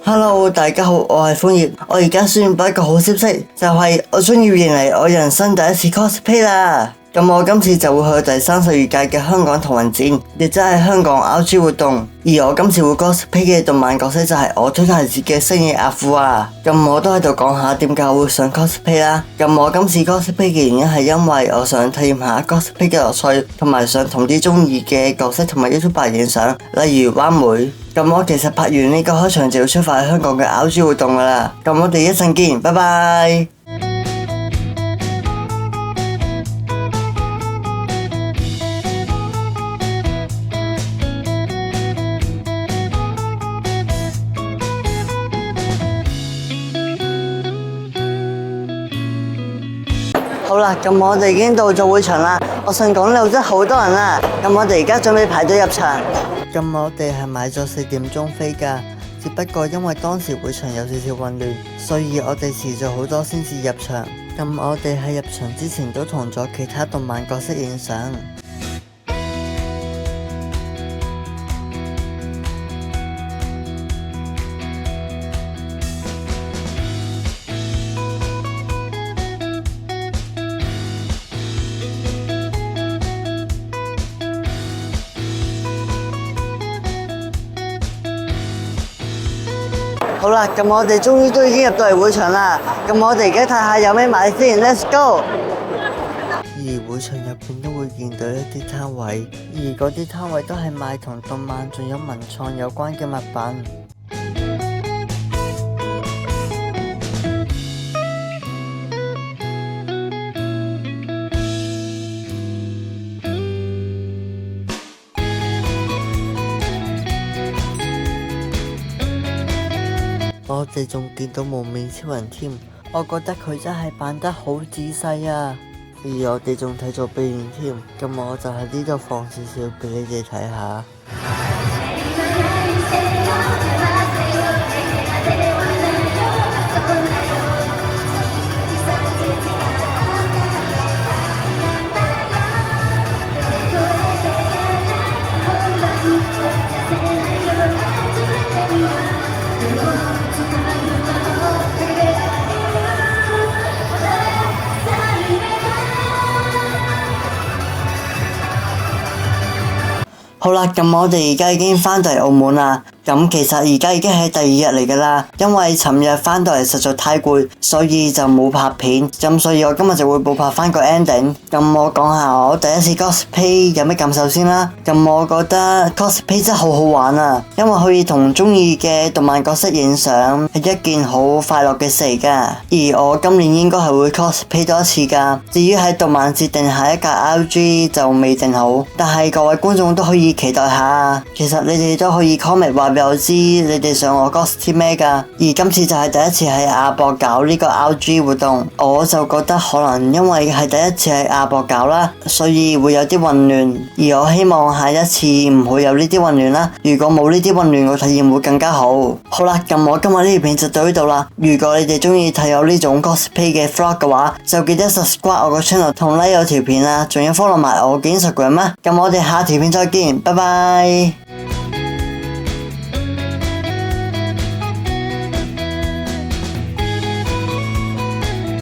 Hello， 大家好，我係歡葉。我而家宣布一個好消息，就係我終於迎嚟我人生第一次 cosplay 啦。咁我今次就會去第32屆嘅香港同人展，亦即係香港 RG 活動。而我今次會 cosplay 嘅動漫角色就係我推介自己嘅星野阿富啊。咁我都喺度講下點解我會想 cosplay 啦。咁我今次 cosplay 嘅原因係因為我想體驗下 cosplay 嘅樂趣，同埋想同啲中意嘅角色同埋 YouTuber 影相，例如灣妹。咁我其實拍完呢個開場就要出發去香港嘅 RG 活動噶啦。咁我哋一陣見，拜拜。好啦，咁我哋已經到咗會場啦。我想講呢度真係好多人啦。咁我哋而家準備排隊入場。咁我哋係買咗4點鐘飛㗎，只不過因為當時會場有少少混亂，所以我哋遲咗好多先至入場。咁我哋喺入場之前都同咗其他動漫角色影相。好啦，咁我哋終於都已經入到嚟會場啦。咁我哋而家睇下有咩買先 ，Let's go！ 而會場入邊都會見到一啲攤位，而嗰啲攤位都係賣同動漫仲有文創有關嘅物品。我哋仲見到無面超人添，我覺得佢真係扮得好仔細啊！而我哋仲睇咗表演添，咁我就喺呢度放少少俾你哋睇下。好啦，咁我哋而家已經返到嚟澳門啦。咁其實而家已經係第2日嚟㗎啦，因為尋日返到嚟實在太攰，所以就冇拍片。咁所以我今日就會補拍返個 ending。咁我講下我第一次 cosplay 有咩感受先啦。咁我覺得 cosplay 真係好好玩啊，因為可以同中意嘅動漫角色影相，係一件好快樂嘅事嚟㗎。而我今年應該係會 cosplay 多一次㗎。至於喺動漫節定下一屆 RG 就未定好，但係各位觀眾都可以期待下。其實你哋都可以 comment 話俾我知你哋想我 cos 啲咩㗎。而今次就係第一次喺亞博搞呢個 RG 活動，我就覺得可能因為係第一次喺亞博搞啦，所以會有啲混亂。而我希望下一次唔會有呢啲混亂啦。如果冇呢啲混亂，個體驗會更加好。好啦，咁我今日呢條片就到呢度啦。如果你哋中意睇我呢種 cosplay 嘅 vlog 嘅話，就記得 subscribe 我個 channel 同 like 我條片啦，仲要 follow 埋我嘅 Instagram 啊。咁我哋下條片再見，拜拜。